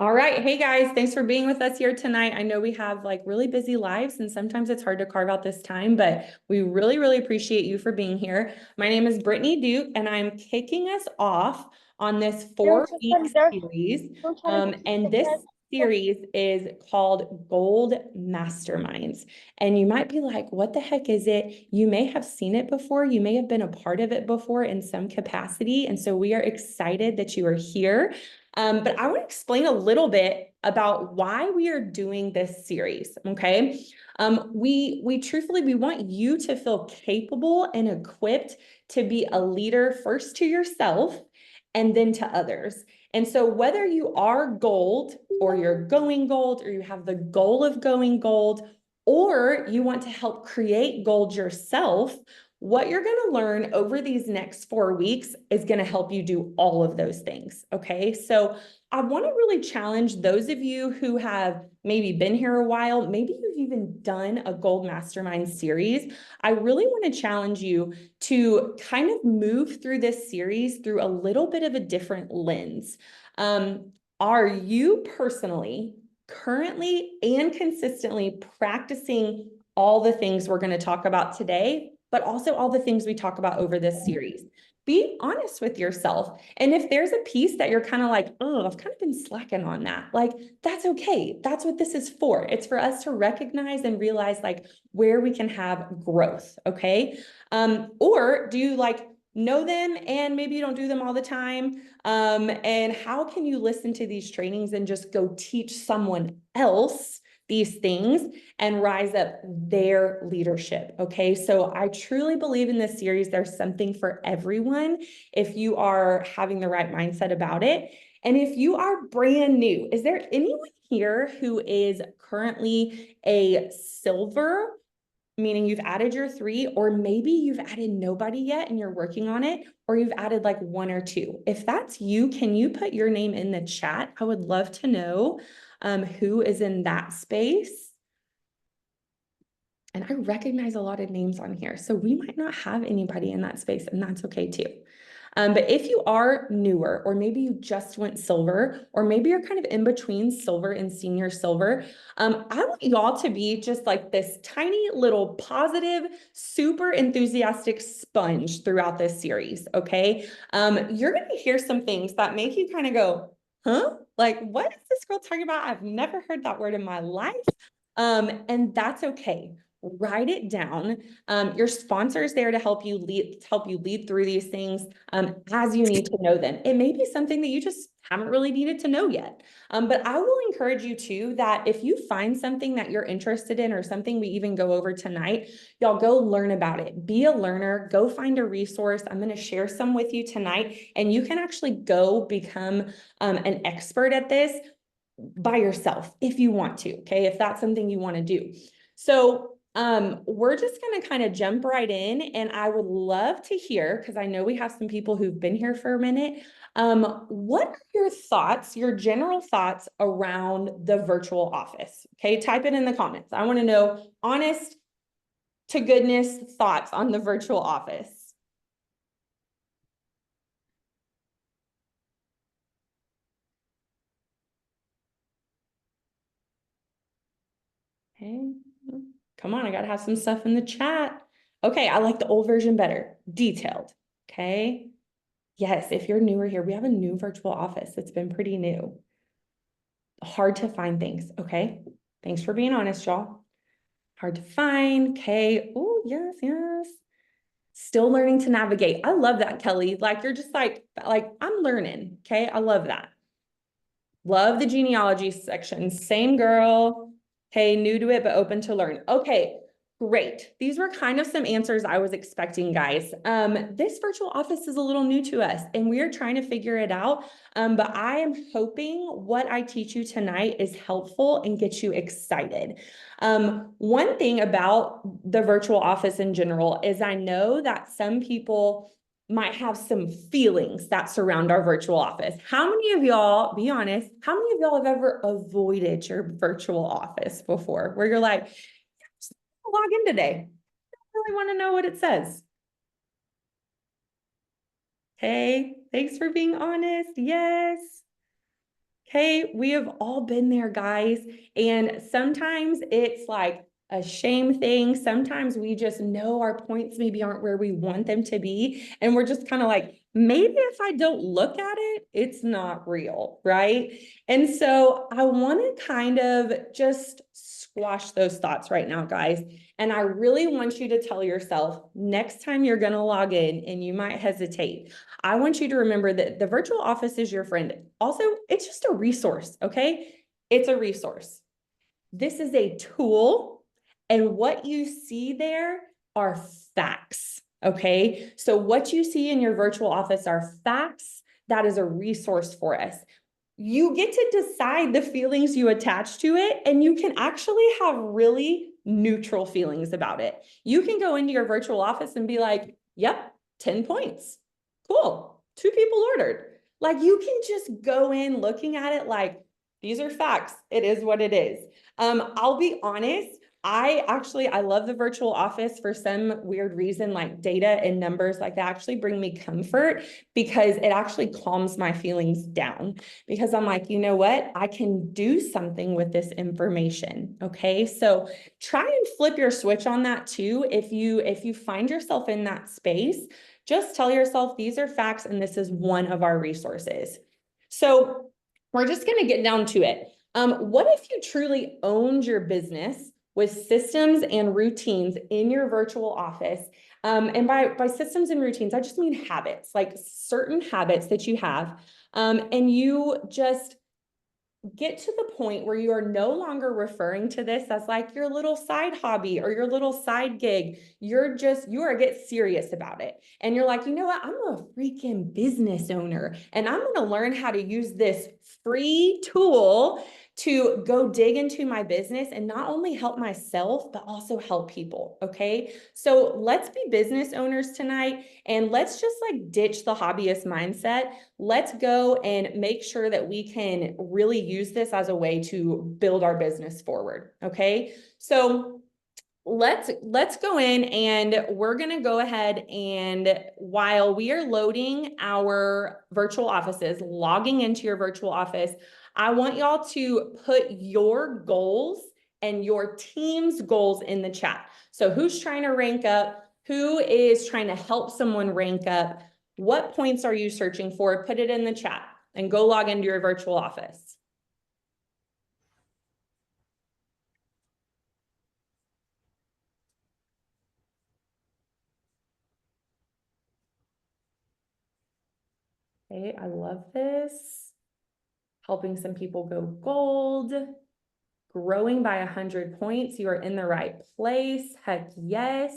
All right. Hey guys, thanks for being with us here tonight. I know we have like really busy lives and sometimes it's hard to carve out this time, but we really, really appreciate you for being here. My name is Brittney Duke and I'm kicking us off on this 4-week series. And this series is called Gold Masterminds. And you might be like, what the heck is it? You may have seen it before. You may have been a part of it before in some capacity. And so we are excited that you are here. But I want to explain a little bit about why we are doing this series, okay? We truthfully, we want you to feel capable and equipped to be a leader first to yourself and then to others. And so whether you are gold or you're going gold or you have the goal of going gold or you want to help create gold yourself, what you're going to learn over these next 4 weeks is going to help you do all of those things. Okay. So I want to really challenge those of you who have maybe been here a while, maybe you've even done a Gold Mastermind series. I really want to challenge you to kind of move through this series through a little bit of a different lens. Are you personally, currently, and consistently practicing all the things we're going to talk about today, but also all the things we talk about over this series? Be honest with yourself. And if there's a piece that you're kind of like, oh, I've kind of been slacking on that, like, that's okay. That's what this is for. It's for us to recognize and realize like where we can have growth. Okay. Or do you like know them and maybe you don't do them all the time? And how can you listen to these trainings and just go teach someone else these things and rise up their leadership? Okay, so I truly believe in this series, there's something for everyone if you are having the right mindset about it. And if you are brand new, is there anyone here who is currently a silver, meaning you've added your 3, or maybe you've added nobody yet and you're working on it, or you've added like 1 or 2? If that's you, can you put your name in the chat? I would love to know who is in that space. And I recognize a lot of names on here, so we might not have anybody in that space, and that's okay too. But if you are newer, or maybe you just went silver, or maybe you're kind of in between silver and senior silver, I want y'all to be just like this tiny little positive, super enthusiastic sponge throughout this series, okay? You're gonna hear some things that make you kind of go, huh? Like, what is this girl talking about? I've never heard that word in my life. And that's okay. Write it down. Your sponsor is there to help you lead through these things as you need to know them. It may be something that you just haven't really needed to know yet. But I will encourage you too that if you find something that you're interested in or something we even go over tonight, y'all go learn about it. Be a learner, go find a resource. I'm going to share some with you tonight, and you can actually go become an expert at this by yourself if you want to, okay? If that's something you want to do. So we're just going to kind of jump right in, and I would love to hear, because I know we have some people who've been here for a minute. What are your thoughts, your general thoughts around the virtual office? Okay, type it in the comments. I want to know honest to goodness thoughts on the virtual office. Okay, come on, I gotta have some stuff in the chat. Okay, I like the old version better, detailed, okay? Yes, if you're newer here, we have a new virtual office. It's been pretty new. Hard to find things, okay? Thanks for being honest, y'all. Hard to find, okay? Oh, yes, yes. Still learning to navigate. I love that, Kelly. Like, you're just like, I'm learning, okay? I love that. Love the genealogy section. Same girl. Okay, new to it, but open to learn. Okay, great. These were kind of some answers I was expecting, guys. This virtual office is a little new to us, and we are trying to figure it out. But I am hoping what I teach you tonight is helpful and gets you excited. One thing about the virtual office in general is I know that some people might have some feelings that surround our virtual office. How many of y'all, be honest, how many of y'all have ever avoided your virtual office before, where you're like, just log in today. I really want to know what it says. Okay, thanks for being honest. Yes. Okay, we have all been there, guys. And sometimes it's like a shame thing. Sometimes we just know our points maybe aren't where we want them to be. And we're just kind of like, maybe if I don't look at it, it's not real, right? And so I want to kind of just squash those thoughts right now, guys. And I really want you to tell yourself next time you're going to log in and you might hesitate, I want you to remember that the virtual office is your friend. Also, it's just a resource, okay? It's a resource. This is a tool, and what you see there are facts, okay? So what you see in your virtual office are facts. That is a resource for us. You get to decide the feelings you attach to it, and you can actually have really neutral feelings about it. You can go into your virtual office and be like, yep, 10 points. Cool. 2 people ordered. Like, you can just go in looking at it like, these are facts. It is what it is. I'll be honest. I love the virtual office for some weird reason, like data and numbers, like they actually bring me comfort because it actually calms my feelings down, because I'm like, you know what? I can do something with this information. Okay. So try and flip your switch on that too. If you find yourself in that space, just tell yourself these are facts and this is one of our resources. So we're just going to get down to it. What if you truly owned your business with systems and routines in your virtual office? And by systems and routines, I just mean habits, like certain habits that you have, and you just get to the point where you are no longer referring to this as like your little side hobby or your little side gig. You are get serious about it. And you're like, you know what? I'm a freaking business owner and I'm going to learn how to use this free tool to go dig into my business and not only help myself, but also help people. Okay. So let's be business owners tonight and let's just like ditch the hobbyist mindset. Let's go and make sure that we can really use this as a way to build our business forward. Okay. So let's go in and we're going to go ahead, and while we are loading our virtual offices, logging into your virtual office, I want y'all to put your goals and your team's goals in the chat. So who's trying to rank up? Who is trying to help someone rank up? What points are you searching for? Put it in the chat and go log into your virtual office. Okay, I love this. Helping some people go gold. Growing by 100 points. You are in the right place. Heck yes.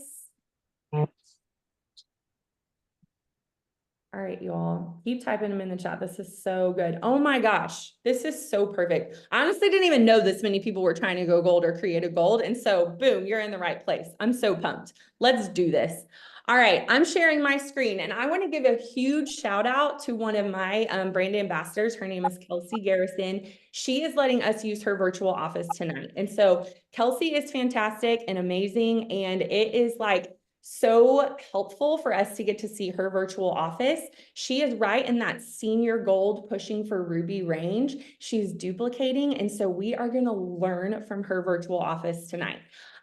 All right, y'all, keep typing them in the chat. This is so good. Oh my gosh, this is so perfect. I honestly didn't even know this many people were trying to go gold or create a gold. And so boom, you're in the right place. I'm so pumped. Let's do this. All right, I'm sharing my screen and I want to give a huge shout out to one of my brand ambassadors. Her name is Kelsey Garrison. She is letting us use her virtual office tonight. And so Kelsey is fantastic and amazing. And it is like so helpful for us to get to see her virtual office. She is right in that senior gold pushing for ruby range. She's duplicating. And so we are going to learn from her virtual office tonight.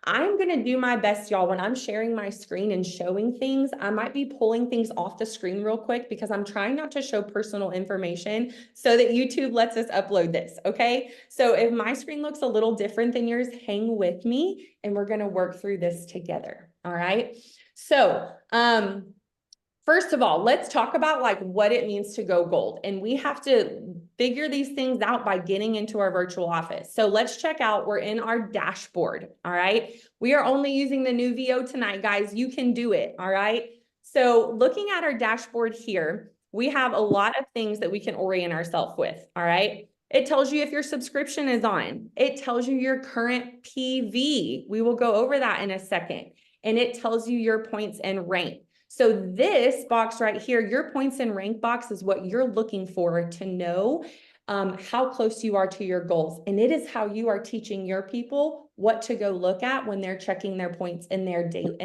I'm going to do my best, y'all. When I'm sharing my screen and showing things, I might be pulling things off the screen real quick because I'm trying not to show personal information so that YouTube lets us upload this. Okay. So if my screen looks a little different than yours, hang with me and we're going to work through this together. All right. So, first of all, let's talk about like what it means to go gold. And we have to figure these things out by getting into our virtual office. So let's check out, we're in our dashboard. All right. We are only using the new VO tonight, guys. You can do it. All right. So looking at our dashboard here, we have a lot of things that we can orient ourselves with. All right. It tells you if your subscription is on. It tells you your current PV. We will go over that in a second. And it tells you your points and rank. So this box right here, your points and rank box is what you're looking for to know how close you are to your goals. And it is how you are teaching your people what to go look at when they're checking their points in their date.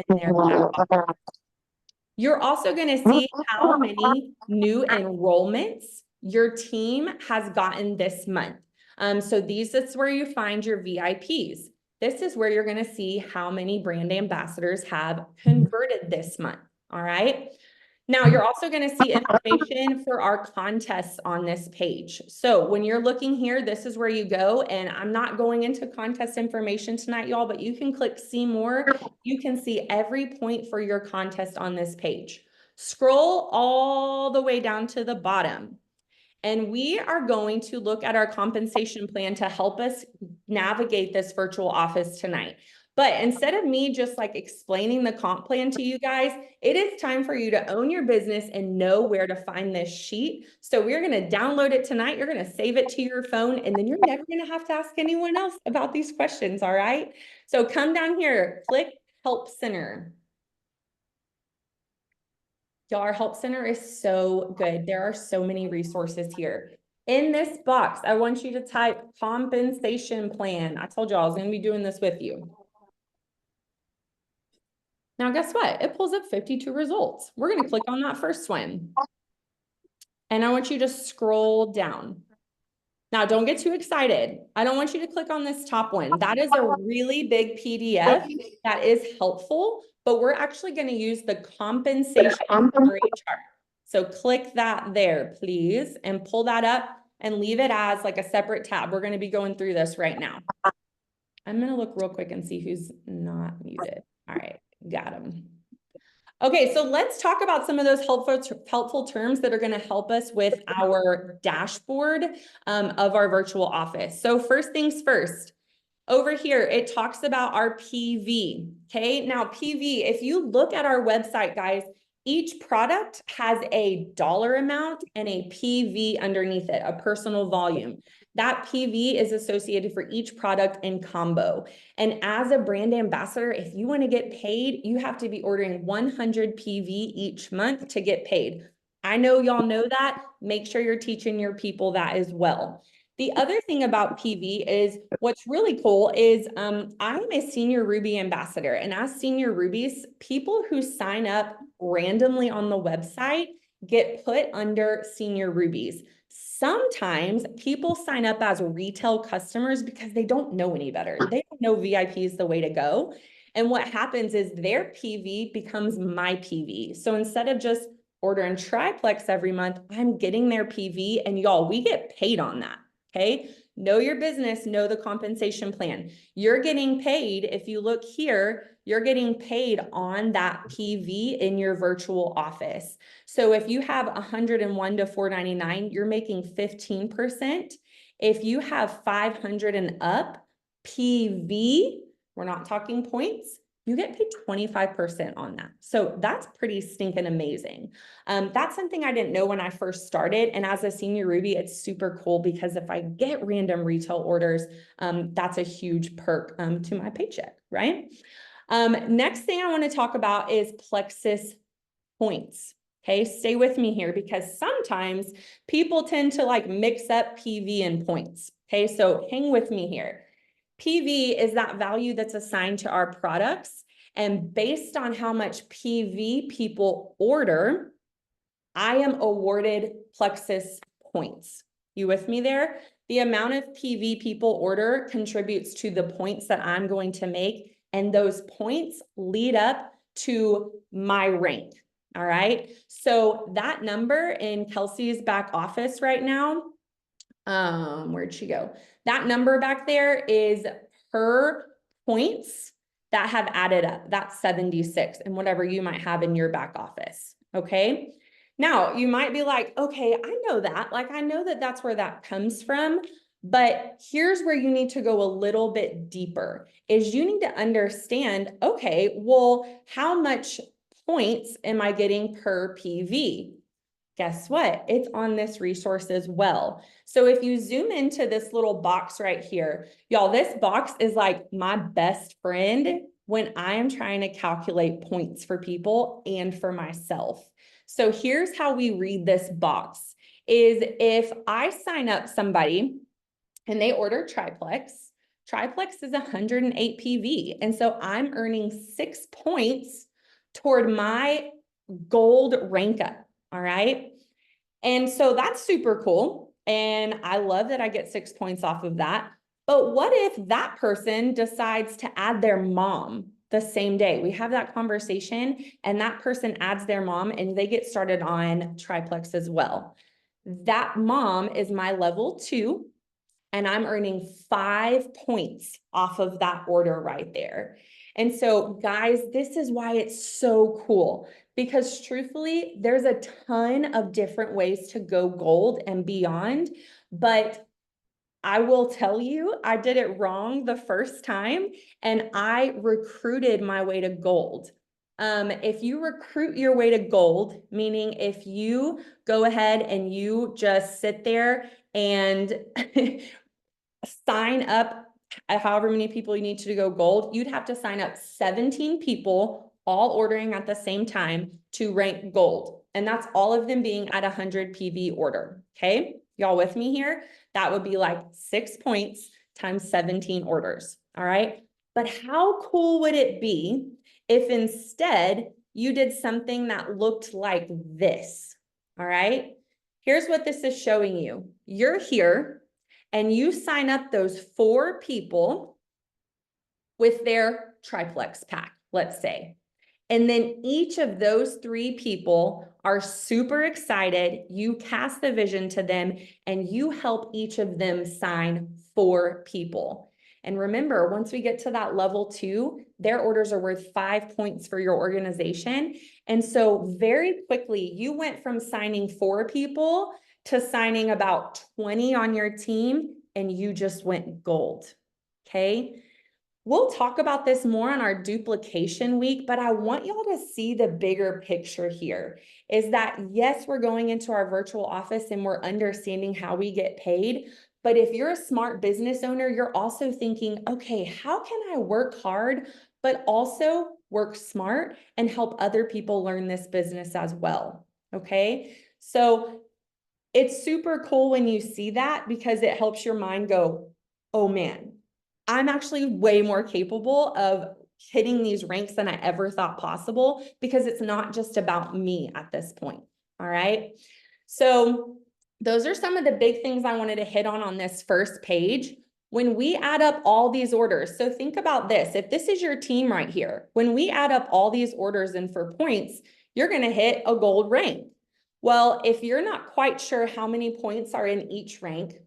You're also going to see how many new enrollments your team has gotten this month. So this is where you find your VIPs. This is where you're going to see how many brand ambassadors have converted this month. All right. Now you're also going to see information for our contests on this page. So when you're looking here, this is where you go. And I'm not going into contest information tonight, y'all, but you can click see more. You can see every point for your contest on this page. Scroll all the way down to the bottom. And we are going to look at our compensation plan to help us navigate this virtual office tonight. But instead of me just like explaining the comp plan to you guys, it is time for you to own your business and know where to find this sheet. So we're going to download it tonight. You're going to save it to your phone, and then you're never going to have to ask anyone else about these questions. All right. So come down here, click Help Center. Y'all, our Help Center is so good. There are so many resources here. In this box, I want you to type compensation plan. I told y'all I was going to be doing this with you. Now, guess what? It pulls up 52 results. We're going to click on that first one. And I want you to scroll down. Now, don't get too excited. I don't want you to click on this top one. That is a really big PDF that is helpful, but we're actually going to use the compensation for HR. So click that there, please, and pull that up and leave it as like a separate tab. We're going to be going through this right now. I'm going to look real quick and see who's not muted. All right, got him. Okay, so let's talk about some of those helpful terms that are going to help us with our dashboard of our virtual office. So first things first, over here, it talks about our PV. Okay, now PV, if you look at our website, guys, each product has a dollar amount and a PV underneath it, a personal volume. That PV is associated for each product in combo. And as a brand ambassador, if you want to get paid, you have to be ordering 100 PV each month to get paid. I know y'all know that. Make sure you're teaching your people that as well. The other thing about PV is what's really cool is I'm a senior Ruby ambassador. And as senior Rubies, people who sign up randomly on the website get put under senior Rubies. Sometimes people sign up as retail customers because they don't know any better. They don't know VIP is the way to go. And what happens is their PV becomes my PV. So instead of just ordering triplex every month, I'm getting their PV, and y'all, we get paid on that. Okay. Know your business, know the compensation plan. You're getting paid. If you look here, you're getting paid on that PV in your virtual office. So if you have 101 to 499, you're making 15%. If you have 500 and up PV, we're not talking points, you get paid 25% on that. So that's pretty stinking amazing. That's something I didn't know when I first started. And as a senior Ruby, it's super cool because if I get random retail orders, that's a huge perk to my paycheck, right? Next thing I want to talk about is Plexus points. Okay, stay with me here because sometimes people tend to like mix up PV and points. Okay, so hang with me here. PV is that value that's assigned to our products, and based on how much PV people order, I am awarded Plexus points. You with me there? The amount of PV people order contributes to the points that I'm going to make, and those points lead up to my rank. All right. So that number in Kelsey's back office right now, where'd she go? That number back there is her points that have added up. That's 76 and whatever you might have in your back office. Okay. Now you might be like, okay, I know that. Like, I know that that's where that comes from. But here's where you need to go a little bit deeper is you need to understand, okay, well, how much points am I getting per PV? Guess what? It's on this resource as well. So if you zoom into this little box right here, y'all, this box is like my best friend when I am trying to calculate points for people and for myself. So here's how we read this box is if I sign up somebody and they order triplex, triplex is 108 PV. And so I'm earning 6 points toward my gold rank up. All right. And so that's super cool. And I love that I get 6 points off of that. But what if that person decides to add their mom the same day? We have that conversation and that person adds their mom and they get started on triplex as well. That mom is my level 2 and I'm earning 5 points off of that order right there. And so guys, this is why it's so cool, because truthfully, there's a ton of different ways to go gold and beyond, but I will tell you, I did it wrong the first time and I recruited my way to gold. If you recruit your way to gold, meaning if you go ahead and you just sit there and sign up however many people you need to go gold, you'd have to sign up 17 people all ordering at the same time to rank gold. And that's all of them being at 100 PV order. Okay, y'all with me here? That would be like 6 points times 17 orders. All right. But how cool would it be if instead you did something that looked like this? All right. Here's what this is showing you. You're here and you sign up those 4 people with their triplex pack, let's say. And then each of those 3 people are super excited. You cast the vision to them and you help each of them sign 4 people. And remember, once we get to that level 2, their orders are worth 5 points for your organization. And so very quickly, you went from signing 4 people to signing about 20 on your team, and you just went gold. Okay. We'll talk about this more on our duplication week, but I want y'all to see the bigger picture here is that yes, we're going into our virtual office and we're understanding how we get paid. But if you're a smart business owner, you're also thinking, okay, how can I work hard, but also work smart and help other people learn this business as well? Okay. So it's super cool when you see that because it helps your mind go, oh man, I'm actually way more capable of hitting these ranks than I ever thought possible because it's not just about me at this point. All right. So those are some of the big things I wanted to hit on this first page. When we add up all these orders, so think about this. If this is your team right here, when we add up all these orders and for points, you're going to hit a gold rank. Well, if you're not quite sure how many points are in each rank,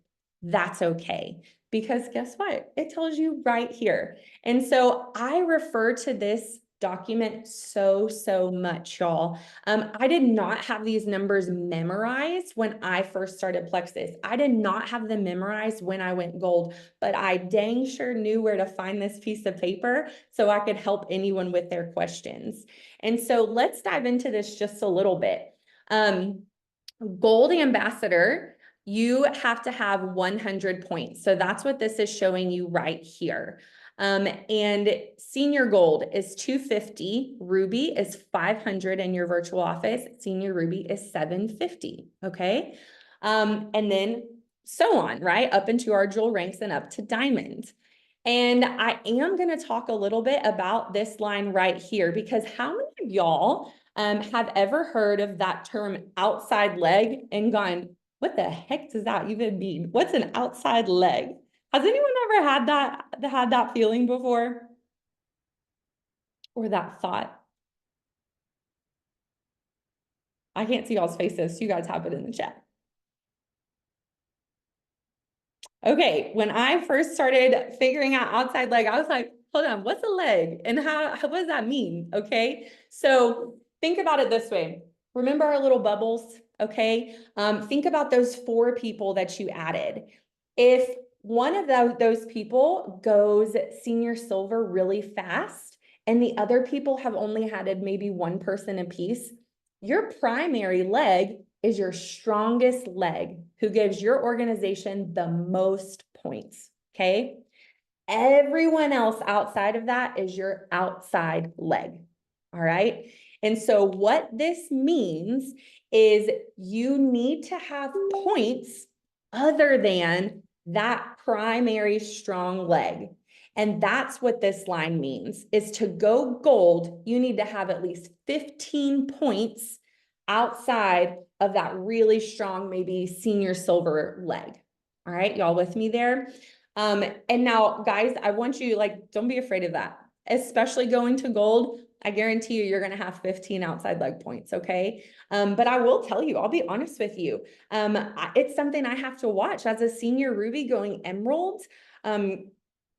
that's okay. Because guess what? It tells you right here. And so I refer to this document so much, y'all. I did not have these numbers memorized when I first started Plexus. I did not have them memorized when I went gold, but I dang sure knew where to find this piece of paper so I could help anyone with their questions. And so let's dive into this just a little bit. Gold ambassador, you have to have 100 points. So that's what this is showing you right here. And senior gold is 250, ruby is 500 in your virtual office, senior ruby is 750, okay? And then so on, right? Up into our jewel ranks and up to diamond. And I am going to talk a little bit about this line right here because how many of y'all have ever heard of that term outside leg and gone, what the heck does that even mean? What's an outside leg? Has anyone ever had that feeling before? Or that thought? I can't see y'all's faces, so you guys type it in the chat. Okay, when I first started figuring out outside leg, I was like, hold on, what's a leg? And what does that mean? Okay, so think about it this way. Remember our little bubbles, okay? Think about those 4 people that you added. If one of those people goes senior silver really fast and the other people have only added maybe 1 person apiece, your primary leg is your strongest leg who gives your organization the most points, okay? Everyone else outside of that is your outside leg, all right? And so what this means is you need to have points other than that primary strong leg. And that's what this line means, is to go gold, you need to have at least 15 points outside of that really strong, maybe senior silver leg. All right, y'all with me there? And now guys, I want you, like, don't be afraid of that, especially going to gold. I guarantee you, you're going to have 15 outside leg points. Okay. But I will tell you, I'll be honest with you. It's something I have to watch as a senior ruby going emerald.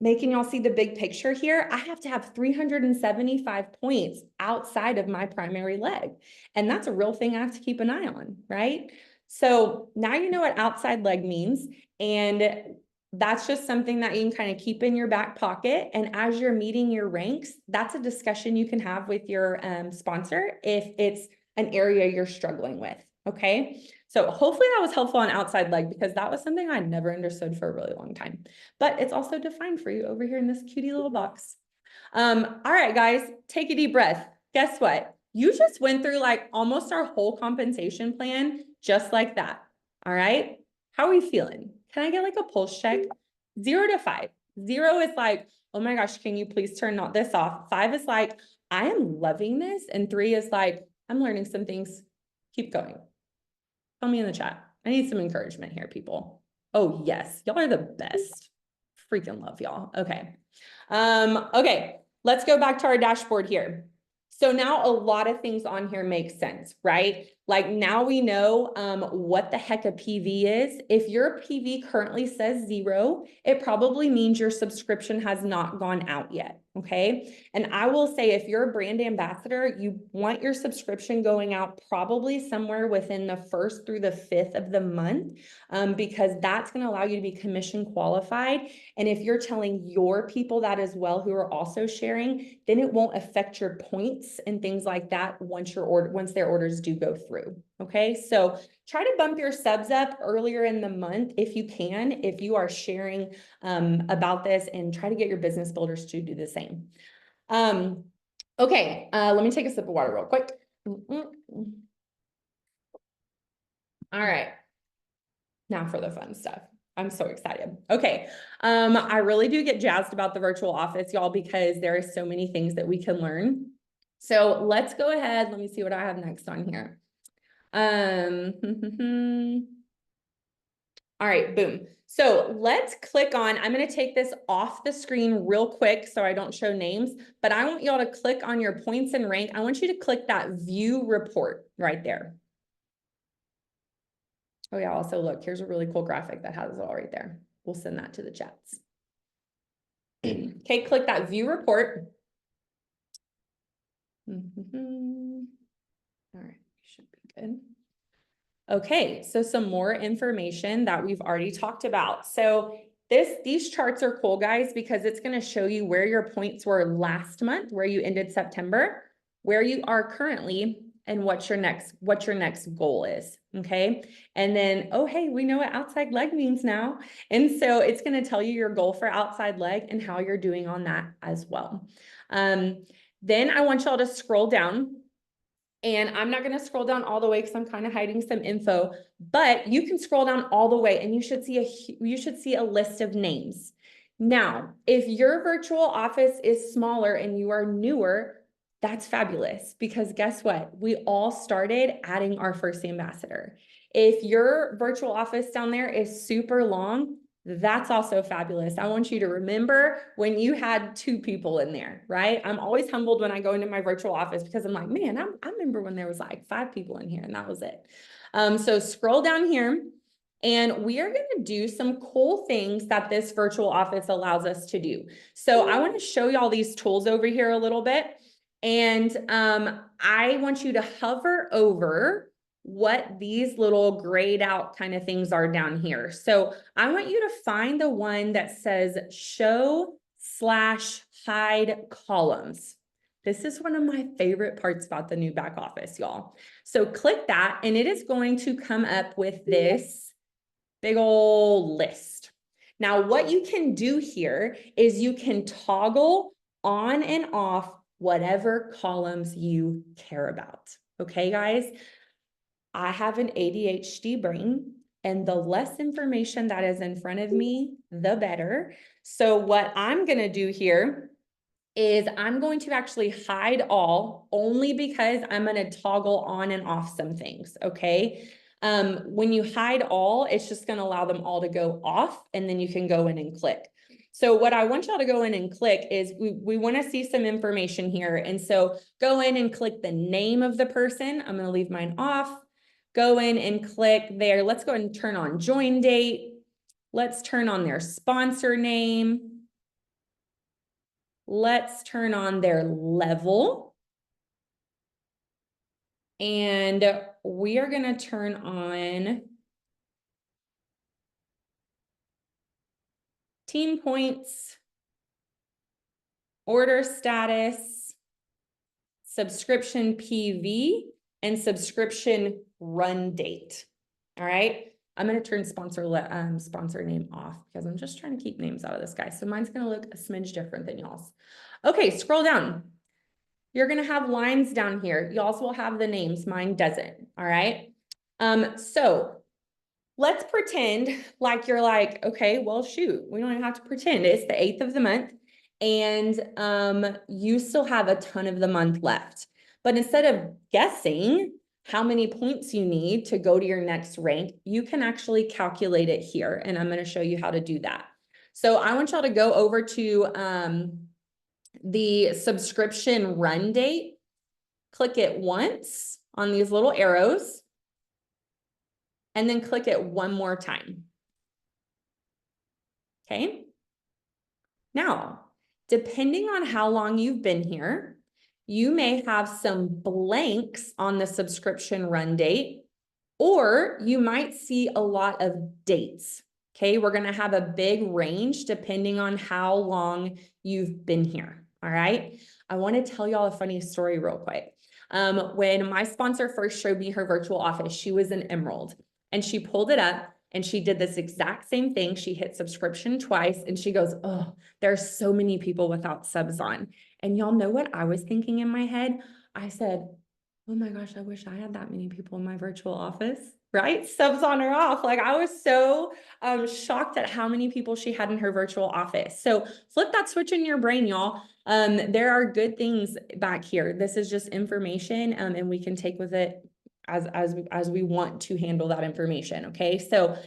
Making y'all see the big picture here, I have to have 375 points outside of my primary leg. And that's a real thing I have to keep an eye on, right? So now you know what outside leg means. And that's just something that you can kind of keep in your back pocket. And as you're meeting your ranks, that's a discussion you can have with your sponsor if it's an area you're struggling with. Okay. So hopefully that was helpful on outside leg, because that was something I never understood for a really long time, but it's also defined for you over here in this cutie little box. All right, guys, take a deep breath. Guess what? You just went through like almost our whole compensation plan just like that. All right. How are we feeling? Can I get like a pulse check? 0 to 5. 0 is like, oh my gosh, can you please turn this off? 5 is like, I am loving this. And 3 is like, I'm learning some things. Keep going. Tell me in the chat. I need some encouragement here, people. Oh, yes. Y'all are the best. Freaking love y'all. Okay. Okay. Let's go back to our dashboard here. So now a lot of things on here make sense, right? Like now we know what the heck a PV is. If your PV currently says 0, it probably means your subscription has not gone out yet. Okay. And I will say, if you're a brand ambassador, you want your subscription going out probably somewhere within the 1st through the 5th of the month, because that's going to allow you to be commission qualified. And if you're telling your people that as well, who are also sharing, then it won't affect your points and things like that once their orders do go through. Okay. So try to bump your subs up earlier in the month if you can, if you are sharing about this, and try to get your business builders to do the same. Okay. Let me take a sip of water real quick. All right. Now for the fun stuff. I'm so excited. Okay. I really do get jazzed about the virtual office, y'all, because there are so many things that we can learn. So let's go ahead. Let me see what I have next on here. All right, boom. So let's click on, I'm going to take this off the screen real quick so I don't show names, but I want y'all to click on your points and rank. I want you to click that view report right there. Oh yeah, also look, here's a really cool graphic that has it all right there. We'll send that to the chats. Okay, click that view report. All right, should be good. Okay, so some more information that we've already talked about. So these charts are cool, guys, because it's going to show you where your points were last month, where you ended September, where you are currently, and what your next goal is. Okay. And then, oh, hey, we know what outside leg means now. And so it's going to tell you your goal for outside leg and how you're doing on that as well. Then I want y'all to scroll down. And I'm not going to scroll down all the way because I'm kind of hiding some info, but you can scroll down all the way and you should see a list of names. Now, if your virtual office is smaller and you are newer, that's fabulous, because guess what? We all started adding our first ambassador. If your virtual office down there is super long, that's also fabulous. I want you to remember when you had 2 people in there, right? I'm always humbled when I go into my virtual office, because I'm like, man, I remember when there was like 5 people in here and that was it. So scroll down here, and we are going to do some cool things that this virtual office allows us to do. So I want to show y'all these tools over here a little bit. And I want you to hover over what these little grayed out kind of things are down here. So I want you to find the one that says show/hide columns. This is one of my favorite parts about the new back office, y'all. So click that, and it is going to come up with this big old list. Now, what you can do here is you can toggle on and off whatever columns you care about. Okay, guys? I have an ADHD brain, and the less information that is in front of me, the better. So what I'm going to do here is I'm going to actually hide all only because I'm going to toggle on and off some things, okay? When you hide all, it's just going to allow them all to go off, and then you can go in and click. So what I want y'all to go in and click is we want to see some information here. And so go in and click the name of the person. I'm going to leave mine off. Go in and click there. Let's go and turn on join date. Let's turn on their sponsor name. Let's turn on their level. And we are going to turn on team points, order status, subscription PV, and subscription run date. All right. I'm going to turn sponsor name off because I'm just trying to keep names out of this guy. So mine's going to look a smidge different than y'all's. Okay, scroll down. You're going to have lines down here. Y'all's will have the names. Mine doesn't. All right. So let's pretend like you're like, okay, well, shoot, we don't even have to pretend. It's the 8th of the month and you still have a ton of the month left. But instead of guessing how many points you need to go to your next rank, you can actually calculate it here. And I'm going to show you how to do that. So I want y'all to go over to the subscription run date. Click it once on these little arrows, and then click it one more time. Okay. Now, depending on how long you've been here, you may have some blanks on the subscription run date, or you might see a lot of dates. Okay, we're going to have a big range depending on how long you've been here. All right. I want to tell y'all a funny story real quick. When my sponsor first showed me her virtual office, she was an Emerald, and she pulled it up and she did this exact same thing. She hit subscription twice and she goes, oh, there's so many people without subs on. And y'all know what I was thinking in my head? I said, oh my gosh, I wish I had that many people in my virtual office, right? Subs on or off. Like I was so shocked at how many people she had in her virtual office. So flip that switch in your brain, y'all. There are good things back here. This is just information and we can take with it as we want to handle that information. Okay. So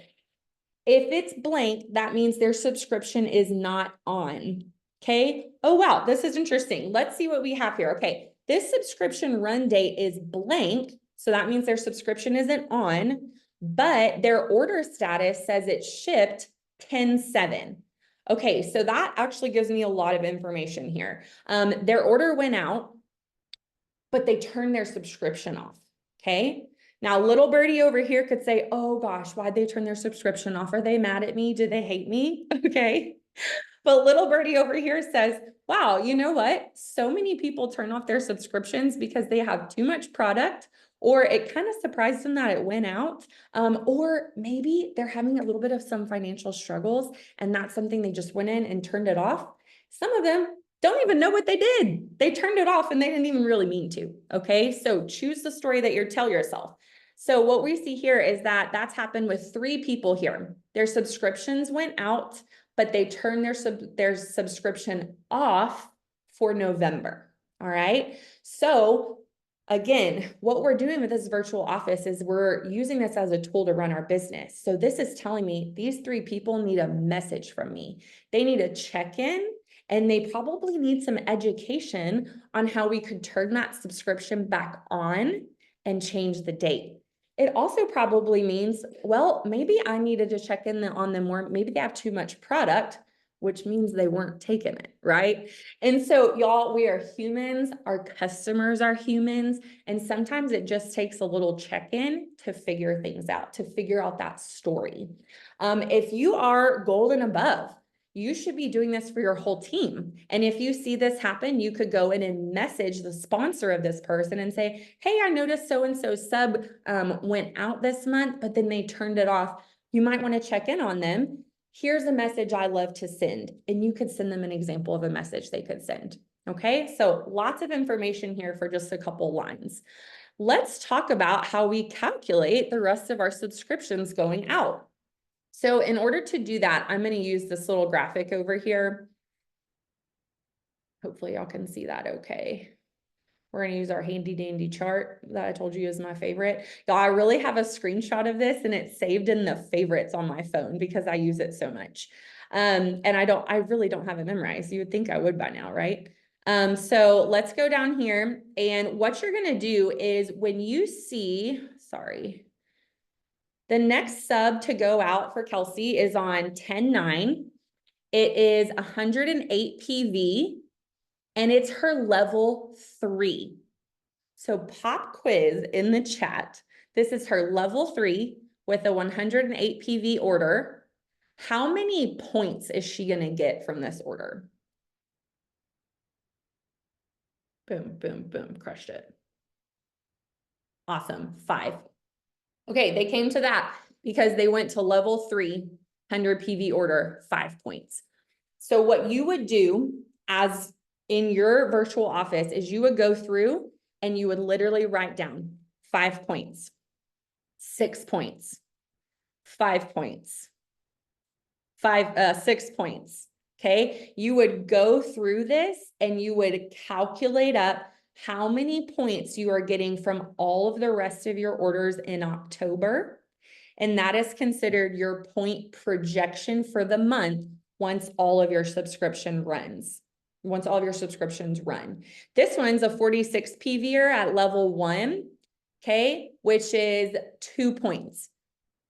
if it's blank, that means their subscription is not on. Okay. Oh, wow. This is interesting. Let's see what we have here. Okay. This subscription run date is blank. So that means their subscription isn't on, but their order status says it shipped 10/7. Okay. So that actually gives me a lot of information here. Their order went out, but they turned their subscription off. Okay. Now, little birdie over here could say, oh gosh, why'd they turn their subscription off? Are they mad at me? Did they hate me? Okay. But little birdie over here says, wow, you know what? So many people turn off their subscriptions because they have too much product, or it kind of surprised them that it went out. Or maybe they're having a little bit of some financial struggles and that's something they just went in and turned it off. Some of them don't even know what they did. They turned it off and they didn't even really mean to. Okay. So choose the story that you tell yourself. So what we see here is that that's happened with 3 people here. Their subscriptions went out, but they turned their subscription off for November. All right. So again, what we're doing with this virtual office is we're using this as a tool to run our business. So this is telling me these 3 people need a message from me. They need a check-in, and they probably need some education on how we could turn that subscription back on and change the date. It also probably means, well, maybe I needed to check in on them more. Maybe they have too much product, which means they weren't taking it, right? And so y'all, we are humans, our customers are humans, and sometimes it just takes a little check-in to figure things out, to figure out that story. If you are gold and above, you should be doing this for your whole team. And if you see this happen, you could go in and message the sponsor of this person and say, hey, I noticed so-and-so sub went out this month, but then they turned it off. You might want to check in on them. Here's a message I love to send. And you could send them an example of a message they could send. Okay, so lots of information here for just a couple lines. Let's talk about how we calculate the rest of our subscriptions going out. So in order to do that, I'm going to use this little graphic over here. Hopefully y'all can see that okay. We're gonna use our handy dandy chart that I told you is my favorite. Y'all, I really have a screenshot of this and it's saved in the favorites on my phone because I use it so much. And I really don't have it memorized. You would think I would by now, right? So let's go down here, and what you're gonna do is when you see, sorry, the next sub to go out for Kelsey is on 10-9. It is 108 PV and it's her level 3. So pop quiz in the chat. This is her level 3 with a 108 PV order. How many points is she gonna get from this order? Boom, boom, boom, crushed it. Awesome, 5. Okay, they came to that because they went to level 3, 100 PV order, 5 points. So what you would do as in your virtual office is you would go through and you would literally write down 5 points, 6 points, 5 points, 6 points. Okay, you would go through this and you would calculate up how many points you are getting from all of the rest of your orders in October. And that is considered your point projection for the month once all of your subscriptions run. This one's a 46 PVer at level 1, okay, which is 2 points.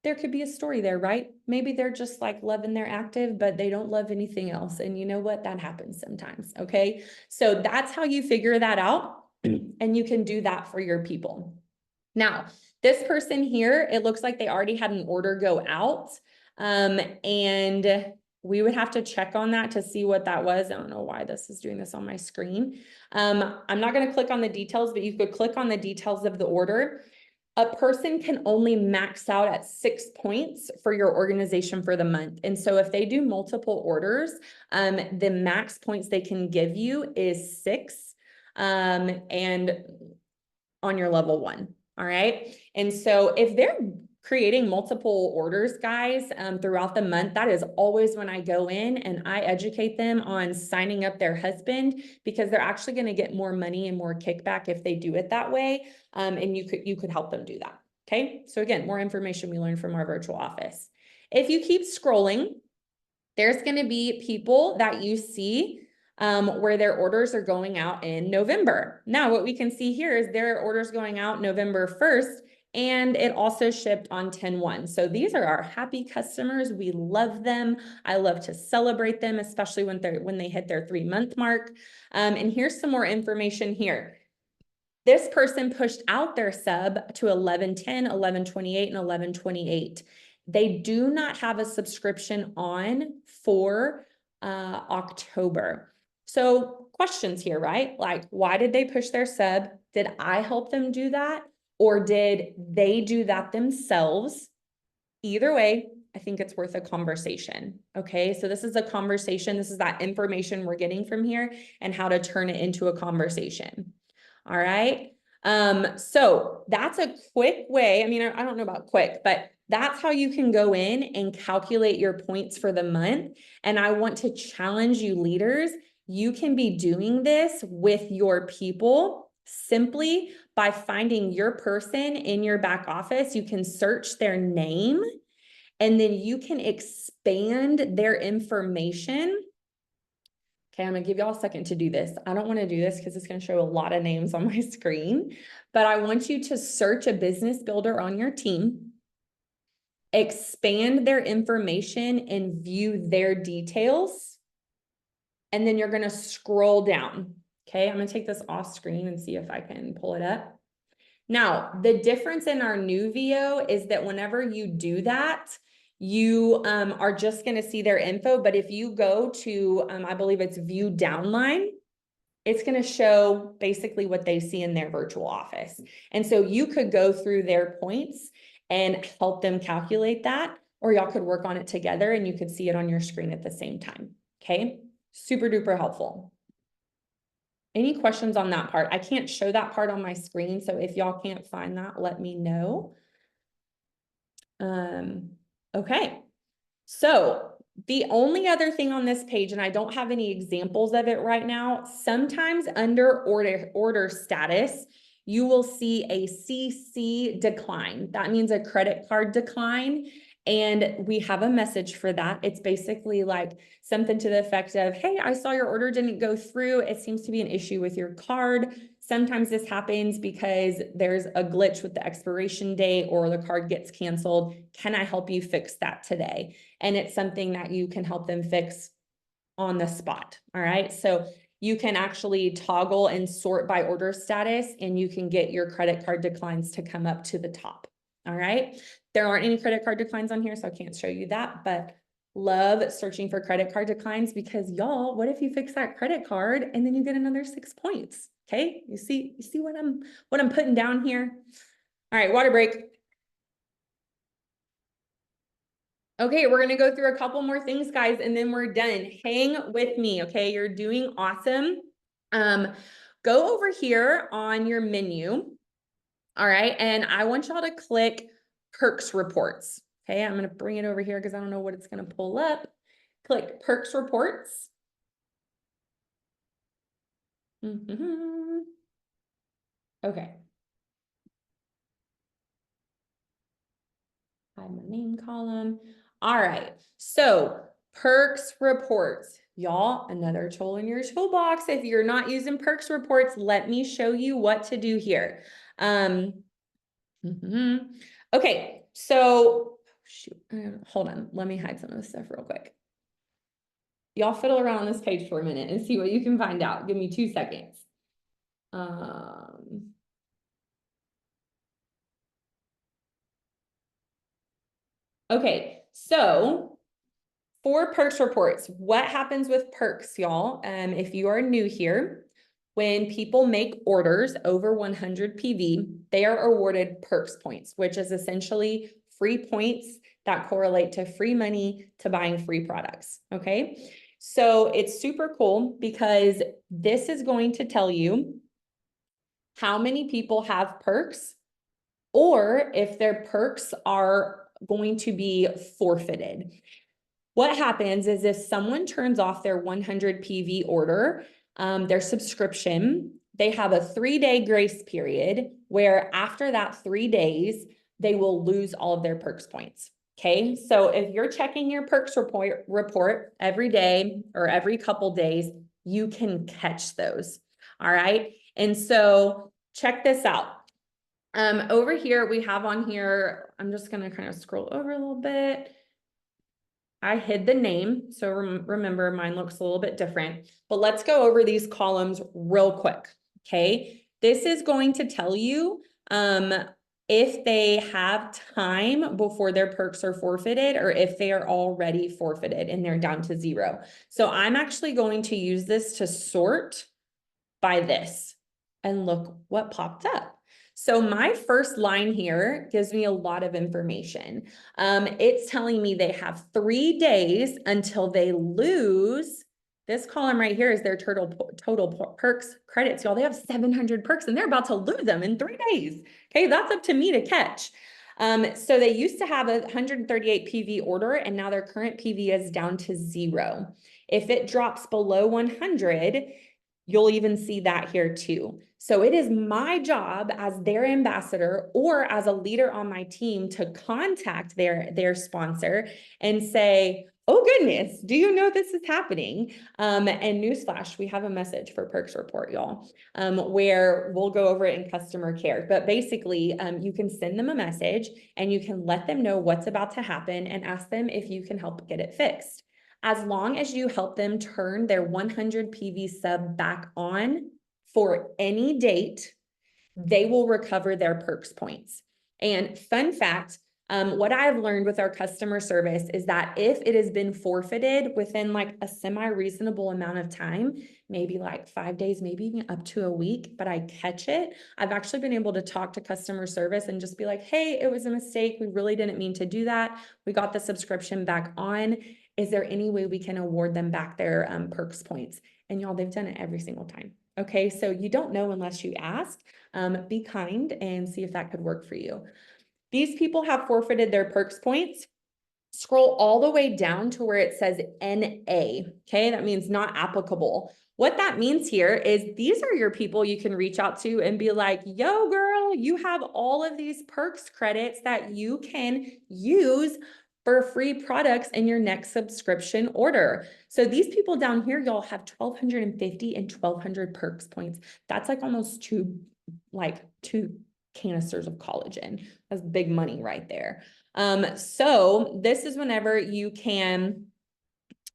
There could be a story there, right? Maybe they're just like loving their active, but they don't love anything else. And you know what? That happens sometimes, okay? So that's how you figure that out. And you can do that for your people. Now, this person here, it looks like they already had an order go out. And we would have to check on that to see what that was. I don't know why this is doing this on my screen. I'm not going to click on the details, but you could click on the details of the order. A person can only max out at 6 points for your organization for the month. And so if they do multiple orders, the max points they can give you is 6, and on your level 1. All right. And so if they're creating multiple orders, guys, throughout the month, that is always when I go in and I educate them on signing up their husband, because they're actually going to get more money and more kickback if they do it that way. And you could help them do that. Okay. So again, more information we learned from our virtual office. If you keep scrolling, there's going to be people that you see where their orders are going out in November. Now, what we can see here is their orders going out November 1st, and it also shipped on 10/1. So these are our happy customers. We love them. I love to celebrate them, especially when they hit their 3-month mark. And here's some more information here. This person pushed out their sub to 11/10, 11/28, and 11/28. They do not have a subscription on for October. So questions here, right? Like, why did they push their sub? Did I help them do that? Or did they do that themselves? Either way, I think it's worth a conversation. Okay, so this is a conversation. This is that information we're getting from here and how to turn it into a conversation. All right. So that's a quick way. I mean, I don't know about quick, but that's how you can go in and calculate your points for the month. And I want to challenge you leaders. You can be doing this with your people simply by finding your person in your back office. You can search their name and then you can expand their information. Okay, I'm gonna give y'all a second to do this. I don't want to do this because it's going to show a lot of names on my screen, but I want you to search a business builder on your team, expand their information and view their details, and then you're going to scroll down. Okay, I'm going to take this off screen and see if I can pull it up. Now, the difference in our new VO is that whenever you do that, you are just going to see their info. But if you go to, I believe it's view downline, it's going to show basically what they see in their virtual office. And so you could go through their points and help them calculate that, or y'all could work on it together and you could see it on your screen at the same time. Okay, super duper helpful. Any questions on that part? I can't show that part on my screen, so if y'all can't find that, let me know. Okay, so The only other thing on this page, and I don't have any examples of it right now, sometimes under order status, you will see a CC decline. That means a credit card decline. And we have a message for that. It's basically like something to the effect of, hey, I saw your order didn't go through. It seems to be an issue with your card. Sometimes this happens because there's a glitch with the expiration date or the card gets canceled. Can I help you fix that today? And it's something that you can help them fix on the spot. All right. So you can actually toggle and sort by order status, and you can get your credit card declines to come up to the top. All right. There aren't any credit card declines on here, so I can't show you that, but love searching for credit card declines because y'all, what if you fix that credit card and then you get another 6 points? Okay. You see what I'm putting down here? All right. Water break. Okay, we're gonna go through a couple more things, guys, and then we're done. Hang with me, okay? You're doing awesome. Go over here on your menu, all right? And I want y'all to click Perks Reports, okay? I'm gonna bring it over here because I don't know what it's gonna pull up. Click Perks Reports. Okay. Hide my name column. All right, so perks reports. Y'all, another tool in your toolbox. If you're not using perks reports, let me show you what to do here. Okay, so shoot, hold on. Let me hide some of this stuff real quick. Y'all fiddle around on this page for a minute and see what you can find out. Give me 2 seconds. Okay, so for perks reports, what happens with perks, y'all? If you are new here, when people make orders over 100 PV, they are awarded perks points, which is essentially free points that correlate to free money to buying free products, okay? So it's super cool because this is going to tell you how many people have perks or if their perks are going to be forfeited. What happens is if someone turns off their 100 PV order, their subscription, they have a 3-day grace period where after that 3 days, they will lose all of their perks points. Okay, so if you're checking your perks report every day or every couple days, you can catch those. All right, and so check this out. Over here, we have on here, I'm just gonna kind of scroll over a little bit. I hid the name, so remember mine looks a little bit different, but let's go over these columns real quick, okay? This is going to tell you if they have time before their perks are forfeited or if they are already forfeited and they're down to 0. So I'm actually going to use this to sort by this, and look what popped up. So my first line here gives me a lot of information. It's telling me they have 3 days until they lose. This column right here is their total perks credits. Y'all, they have 700 perks and they're about to lose them in 3 days. Okay, that's up to me to catch. So they used to have a 138 PV order and now their current PV is down to 0. If it drops below 100, you'll even see that here too. So it is my job as their ambassador or as a leader on my team to contact their sponsor and say, oh goodness, do you know this is happening? And newsflash, we have a message for Perks Report, y'all, where we'll go over it in customer care. But basically, you can send them a message and you can let them know what's about to happen and ask them if you can help get it fixed. As long as you help them turn their 100 PV sub back on for any date, they will recover their perks points. And fun fact, what I've learned with our customer service is that if it has been forfeited within like a semi-reasonable amount of time, maybe like 5 days, maybe even up to a week, but I catch it, I've actually been able to talk to customer service and just be like, hey, it was a mistake. We really didn't mean to do that. We got the subscription back on. Is there any way we can award them back their perks points? And y'all, they've done it every single time. Okay, so you don't know unless you ask. Be kind and see if that could work for you. These people have forfeited their perks points. scroll all the way down to where it says NA. Okay, that means not applicable. What that means here is these are your people you can reach out to and be like, yo, girl, you have all of these perks credits that you can use for free products in your next subscription order. So these people down here, y'all have 1,250 and 1,200 perks points. That's like almost two canisters of collagen. That's big money right there. So this is whenever you can,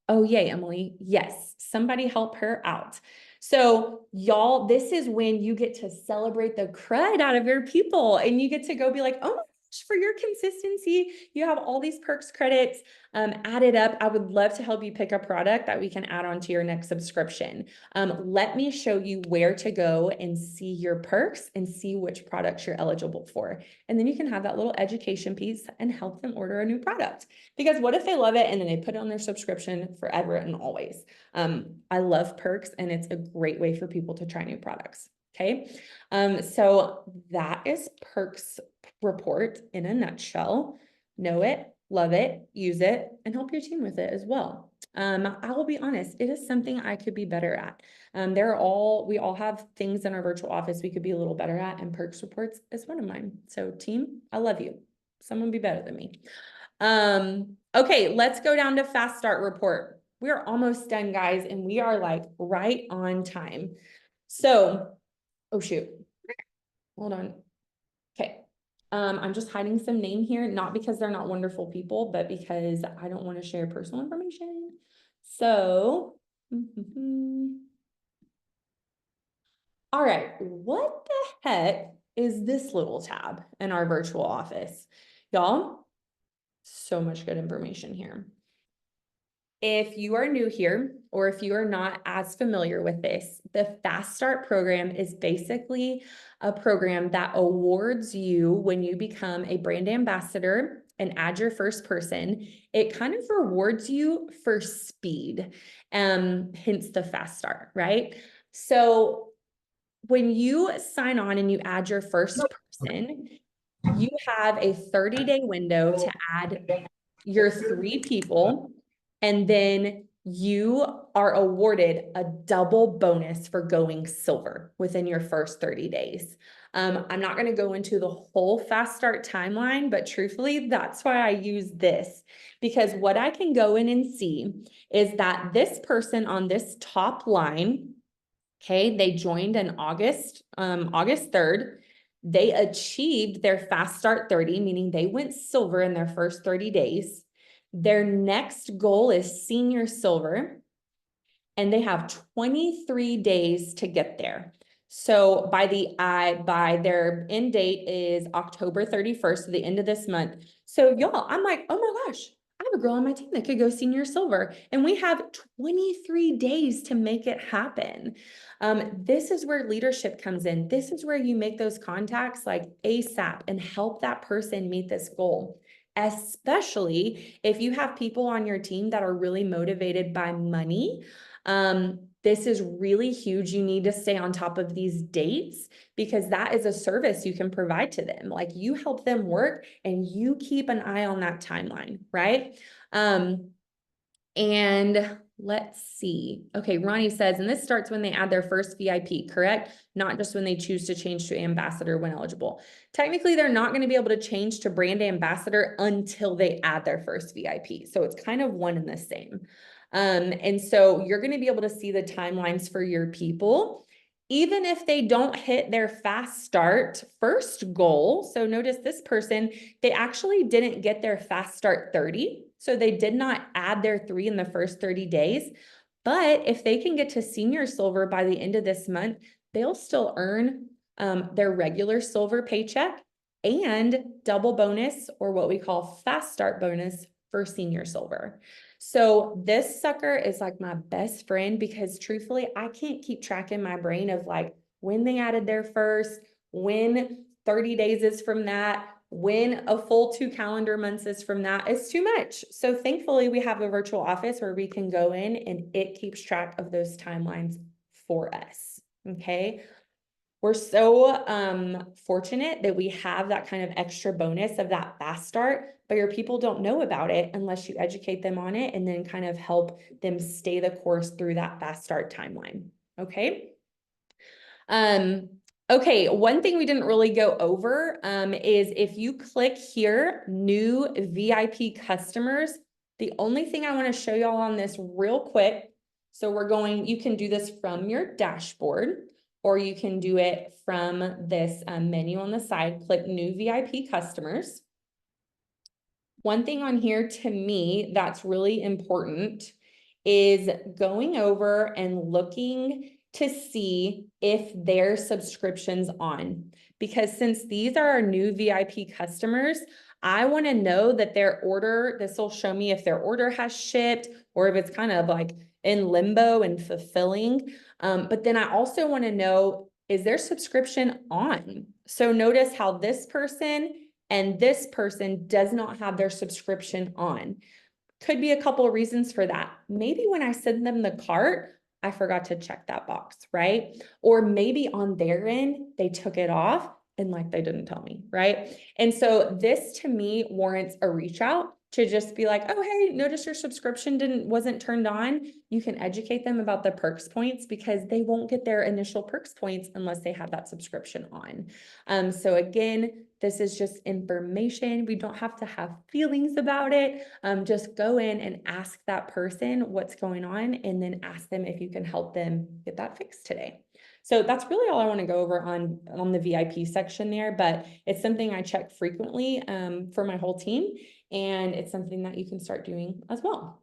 oh yay, Emily, yes, somebody help her out. So y'all, this is when you get to celebrate the crud out of your people and you get to go be like, oh my gosh, for your consistency, you have all these perks credits added up. I would love to help you pick a product that we can add on to your next subscription. Let me show you where to go and see your perks and see which products you're eligible for. And then you can have that little education piece and help them order a new product. Because what if they love it and then they put it on their subscription forever and always? I love perks and it's a great way for people to try new products. Okay. So that is perks report in a nutshell. Know it, love it, use it, and help your team with it as well. I will be honest, it is something I could be better at. We all have things in our virtual office we could be a little better at, and perks reports is one of mine. So team, I love you. Someone be better than me. Okay, let's go down to fast start report. We're almost done, guys, and we are like right on time. So, oh shoot, hold on. Okay. I'm just hiding some name here, not because they're not wonderful people, but because I don't want to share personal information. So, all right, what the heck is this little tab in our virtual office? Y'all, so much good information here. If you are new here, or if you are not as familiar with this, the Fast Start program is basically a program that awards you when you become a brand ambassador and add your first person. It kind of rewards you for speed, hence the Fast Start, right? So when you sign on and you add your first person, you have a 30-day window to add your 3 people, and then you are awarded a double bonus for going silver within your first 30 days. I'm not going to go into the whole fast start timeline, but truthfully, that's why I use this, because what I can go in and see is that this person on this top line, okay, they joined in August 3rd. They achieved their fast start 30, meaning they went silver in their first 30 days. Their next goal is senior silver, and they have 23 days to get there. So by their end date is October 31st, so the end of this month. So y'all, I'm like, oh my gosh, I have a girl on my team that could go senior silver, and we have 23 days to make it happen. This is where leadership comes in. This is where you make those contacts like ASAP and help that person meet this goal. Especially if you have people on your team that are really motivated by money. This is really huge. You need to stay on top of these dates because that is a service you can provide to them. Like you help them work and you keep an eye on that timeline, right? And let's see. Okay, Ronnie says, and this starts when they add their first VIP, correct? Not just when they choose to change to ambassador when eligible. Technically, they're not going to be able to change to brand ambassador until they add their first VIP. So it's kind of one and the same. And so you're going to be able to see the timelines for your people, even if they don't hit their fast start first goal. So notice this person, they actually didn't get their fast start 30. So they did not add their 3 in the first 30 days. But if they can get to senior silver by the end of this month, they'll still earn their regular silver paycheck and double bonus, or what we call fast start bonus for senior silver. So this sucker is like my best friend because truthfully, I can't keep track in my brain of like when they added their first, when 30 days is from that, when a full 2 calendar months is from that. It's too much. So thankfully we have a virtual office where we can go in and it keeps track of those timelines for us. Okay. We're so fortunate that we have that kind of extra bonus of that fast start, but your people don't know about it unless you educate them on it and then kind of help them stay the course through that fast start timeline. Okay. Okay, one thing we didn't really go over is if you click here, new VIP customers, the only thing I want to show y'all on this real quick. So you can do this from your dashboard, or you can do it from this menu on the side, click new VIP customers. One thing on here to me that's really important is going over and looking to see if their subscription's on. Because since these are our new VIP customers, I want to know that this will show me if their order has shipped or if it's kind of like in limbo and fulfilling. But then I also want to know, is their subscription on? So notice how this person and this person does not have their subscription on. Could be a couple of reasons for that. Maybe when I send them the cart, I forgot to check that box, right? Or maybe on their end, they took it off and like they didn't tell me, right? And so this to me warrants a reach out to just be like, oh, hey, notice your subscription wasn't turned on. You can educate them about the perks points because they won't get their initial perks points unless they have that subscription on. So again, this is just information. We don't have to have feelings about it. Just go in and ask that person what's going on and then ask them if you can help them get that fixed today. So that's really all I want to go over on the VIP section there, but it's something I check frequently for my whole team, and it's something that you can start doing as well.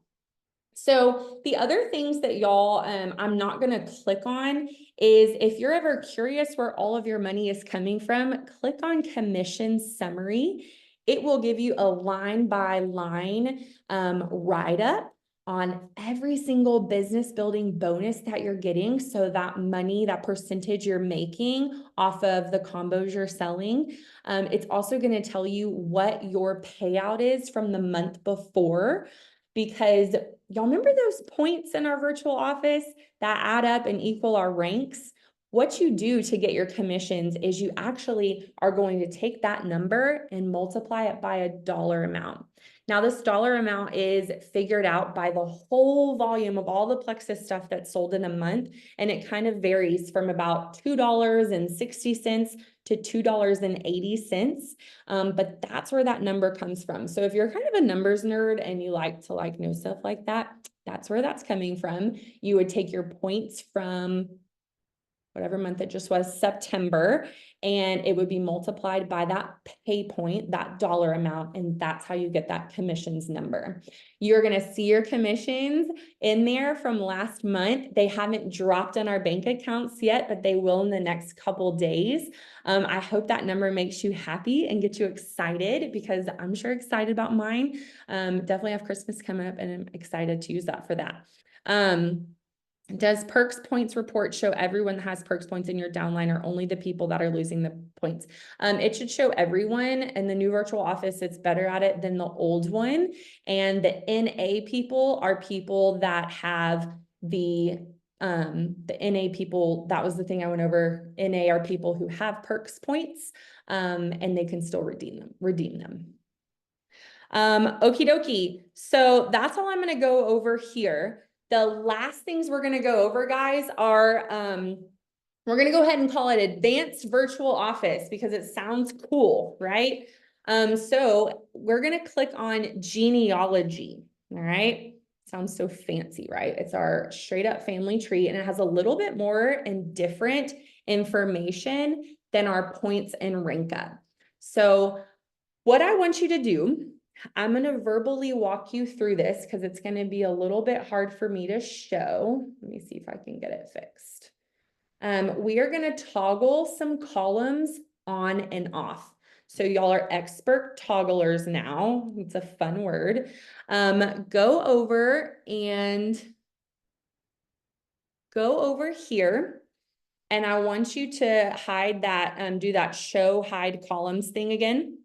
So the other things that y'all, I'm not going to click on is if you're ever curious where all of your money is coming from, click on commission summary. It will give you a line by line write-up on every single business building bonus that you're getting. So that money, that percentage you're making off of the combos you're selling. It's also going to tell you what your payout is from the month before, because y'all remember those points in our virtual office that add up and equal our ranks? What you do to get your commissions is you actually are going to take that number and multiply it by a dollar amount. Now, this dollar amount is figured out by the whole volume of all the Plexus stuff that's sold in a month, and it kind of varies from about $2.60 to $2.80. But that's where that number comes from. So if you're kind of a numbers nerd and you like to know stuff like that, that's where that's coming from. You would take your points from whatever month it just was, September, and it would be multiplied by that pay point, that dollar amount, and that's how you get that commissions number. You're going to see your commissions in there from last month. They haven't dropped on our bank accounts yet, but they will in the next couple days. I hope that number makes you happy and gets you excited, because I'm sure excited about mine. Definitely have Christmas coming up and I'm excited to use that for that. Does perks points report show everyone that has perks points in your downline, or only the people that are losing the points? It should show everyone. In the new virtual office, it's better at it than the old one. And the NA people are people that have the NA people, that was the thing I went over. NA are people who have perks points, and they can still redeem them. Okie dokie. So that's all I'm going to go over here. The last things we're going to go over, guys, are we're going to go ahead and call it advanced virtual office because it sounds cool, right? So we're going to click on genealogy. All right. Sounds so fancy, right? It's our straight up family tree, and it has a little bit more and different information than our points and rank up. So what I want you to do, I'm going to verbally walk you through this because it's going to be a little bit hard for me to show. Let me see if I can get it fixed. We are going to toggle some columns on and off. So y'all are expert togglers now. It's a fun word. Go over here. And I want you to hide that, do that show hide columns thing again.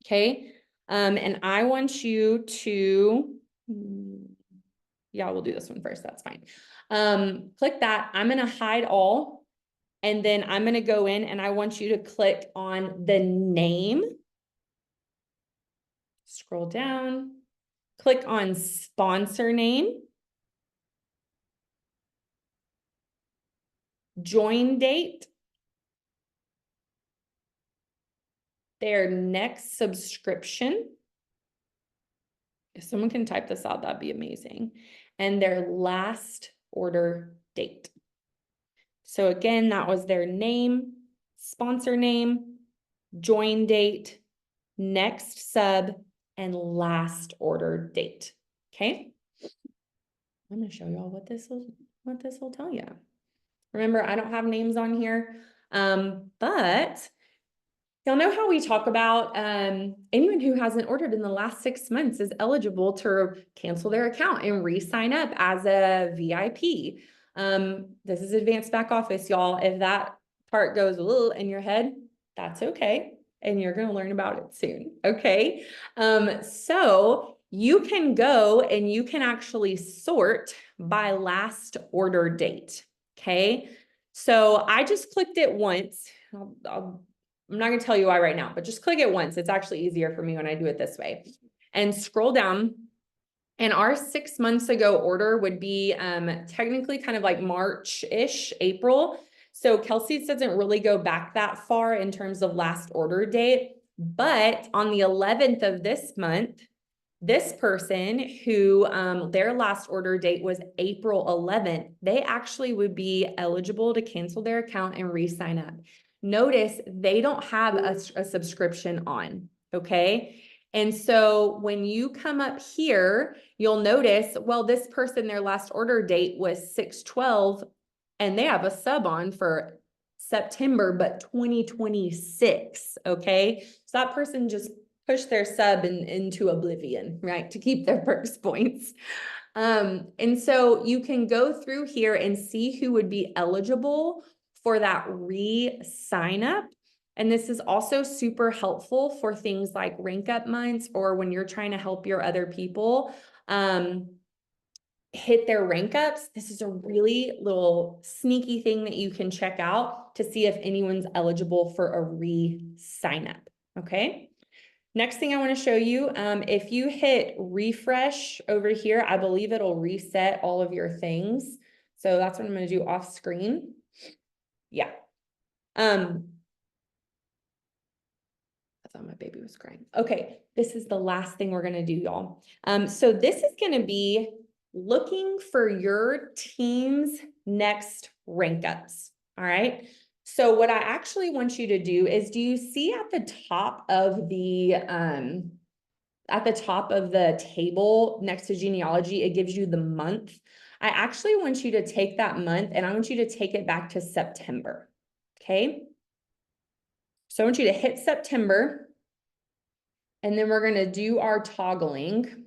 Okay. And I want you to, yeah, we'll do this one first. That's fine. Click that. I'm going to hide all. And then I'm going to go in and I want you to click on the name Scroll down, click on sponsor name, join date, their next subscription. If someone can type this out, that'd be amazing. And their last order date. So again, that was their name, sponsor name, join date, next sub, and last order date. Okay. I'm going to show y'all what this will tell you. Remember, I don't have names on here, but y'all know how we talk about anyone who hasn't ordered in the last 6 months is eligible to cancel their account and re-sign up as a VIP. This is advanced back office, y'all. If that part goes a little in your head, that's okay. And you're going to learn about it soon. Okay. So you can go and you can actually sort by last order date. Okay. So I just clicked it once. I'm not going to tell you why right now, but just click it once. It's actually easier for me when I do it this way. And scroll down. And our 6 months ago order would be technically kind of like March-ish, April. So Kelsey's doesn't really go back that far in terms of last order date. But on the 11th of this month, this person who their last order date was April 11th, they actually would be eligible to cancel their account and re-sign up. Notice they don't have a subscription on, okay? And so when you come up here, you'll notice, well, this person, their last order date was 6/12, and they have a sub on for September, but 2026, okay? So that person just pushed their sub into oblivion, right? To keep their perks points. And so you can go through here and see who would be eligible for that re-sign up. And this is also super helpful for things like rank up months or when you're trying to help your other people hit their rank ups. This is a really little sneaky thing that you can check out to see if anyone's eligible for a re-sign up. Okay. Next thing I want to show you, if you hit refresh over here, I believe it'll reset all of your things. So that's what I'm going to do off screen. Yeah. I thought my baby was crying. Okay, this is the last thing we're going to do, y'all. So this is going to be looking for your team's next rank ups. All right. So what I actually want you to do is, do you see at the top of the table next to genealogy, it gives you the month. I actually want you to take that month and I want you to take it back to September. Okay. So I want you to hit September and then we're going to do our toggling.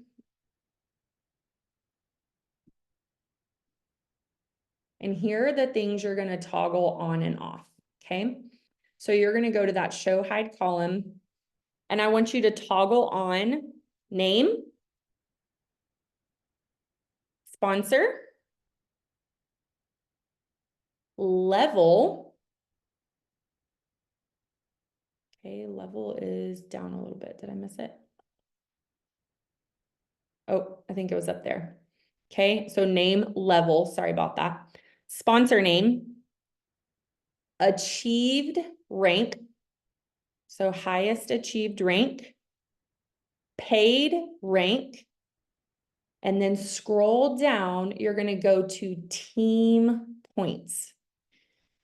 And here are the things you're going to toggle on and off. Okay. So you're going to go to that show hide column and I want you to toggle on name, sponsor, level. Okay, level is down a little bit. Did I miss it? Oh, I think it was up there. Okay, so name, level, sorry about that. Sponsor name, achieved rank, so highest achieved rank, paid rank, and then scroll down, you're going to go to team points.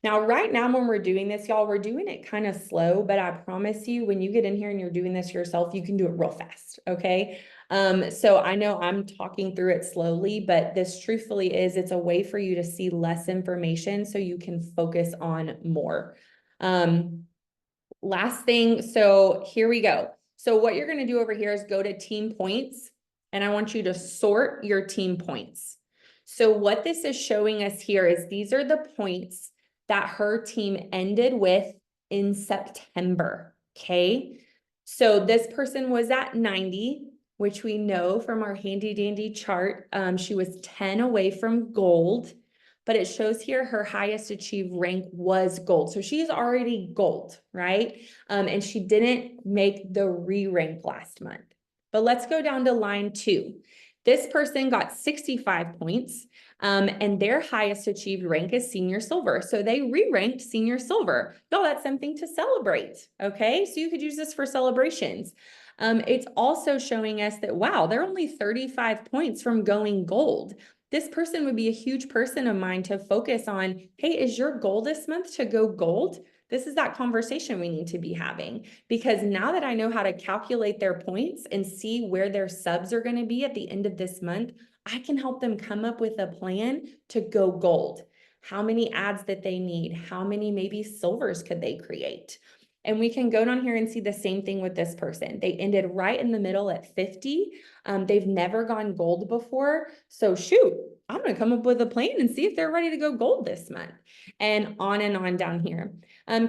Now, right now, when we're doing this, y'all, we're doing it kind of slow, but I promise you, when you get in here and you're doing this yourself, you can do it real fast, okay? So I know I'm talking through it slowly, but this truthfully is, it's a way for you to see less information so you can focus on more. Last thing, so here we go. So what you're gonna do over here is go to team points, and I want you to sort your team points. So what this is showing us here is these are the points that her team ended with in September, okay? So this person was at 90, which we know from our handy dandy chart. She was 10 away from gold, but it shows here her highest achieved rank was gold. So she's already gold, right? And she didn't make the re-rank last month. But let's go down to line 2. This person got 65 points, and their highest achieved rank is senior silver. So they re-ranked senior silver. Y'all, that's something to celebrate, okay? So you could use this for celebrations. It's also showing us that, wow, they're only 35 points from going gold. This person would be a huge person of mine to focus on, hey, is your goal this month to go gold? This is that conversation we need to be having, because now that I know how to calculate their points and see where their subs are going to be at the end of this month, I can help them come up with a plan to go gold. How many ads that they need? How many maybe silvers could they create? And we can go down here and see the same thing with this person. They ended right in the middle at 50. They've never gone gold before. So shoot, I'm going to come up with a plan and see if they're ready to go gold this month. And on down here.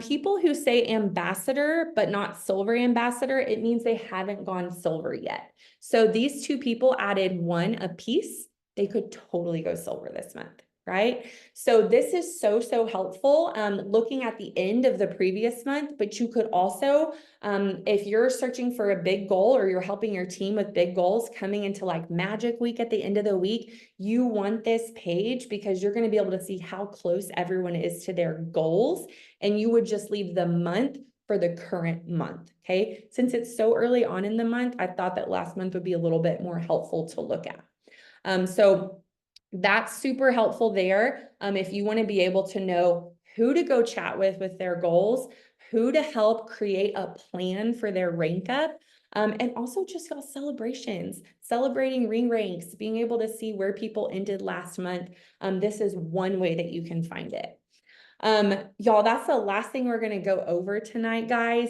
People who say ambassador, but not silver ambassador, it means they haven't gone silver yet. So these two people added 1 apiece. They could totally go silver this month, right? So this is so helpful looking at the end of the previous month, but you could also, if you're searching for a big goal or you're helping your team with big goals coming into like Magic Week at the end of the week, you want this page because you're going to be able to see how close everyone is to their goals, and you would just leave the month for the current month, okay? Since it's so early on in the month, I thought that last month would be a little bit more helpful to look at. So that's super helpful there. If you want to be able to know who to go chat with their goals, who to help create a plan for their rank up, and also just got celebrations, celebrating re-ranks, being able to see where people ended last month. This is one way that you can find it. Y'all, that's the last thing we're going to go over tonight, guys.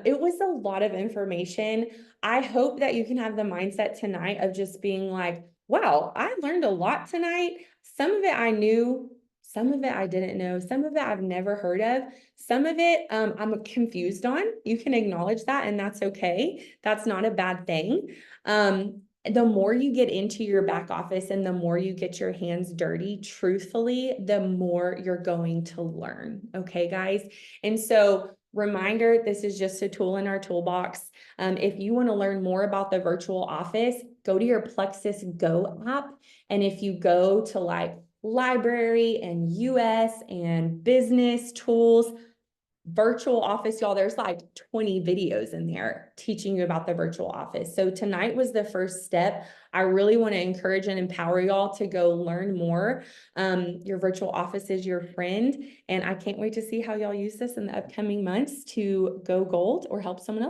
It was a lot of information. I hope that you can have the mindset tonight of just being like, wow, I learned a lot tonight. Some of it I knew, some of it I didn't know, some of it I've never heard of, some of it I'm confused on. You can acknowledge that, and that's okay. That's not a bad thing. The more you get into your back office and the more you get your hands dirty, truthfully, the more you're going to learn. Okay, guys? And so reminder, this is just a tool in our toolbox. If you want to learn more about the virtual office, go to your Plexus Go app. And if you go to like library and US and business tools, virtual office, y'all, there's like 20 videos in there teaching you about the virtual office. So tonight was the first step. I really want to encourage and empower y'all to go learn more. Your virtual office is your friend, and I can't wait to see how y'all use this in the upcoming months to go gold or help someone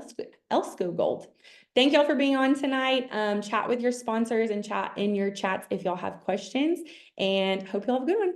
else go gold. Thank y'all for being on tonight. Chat with your sponsors and chat in your chats if y'all have questions, and hope y'all have a good one.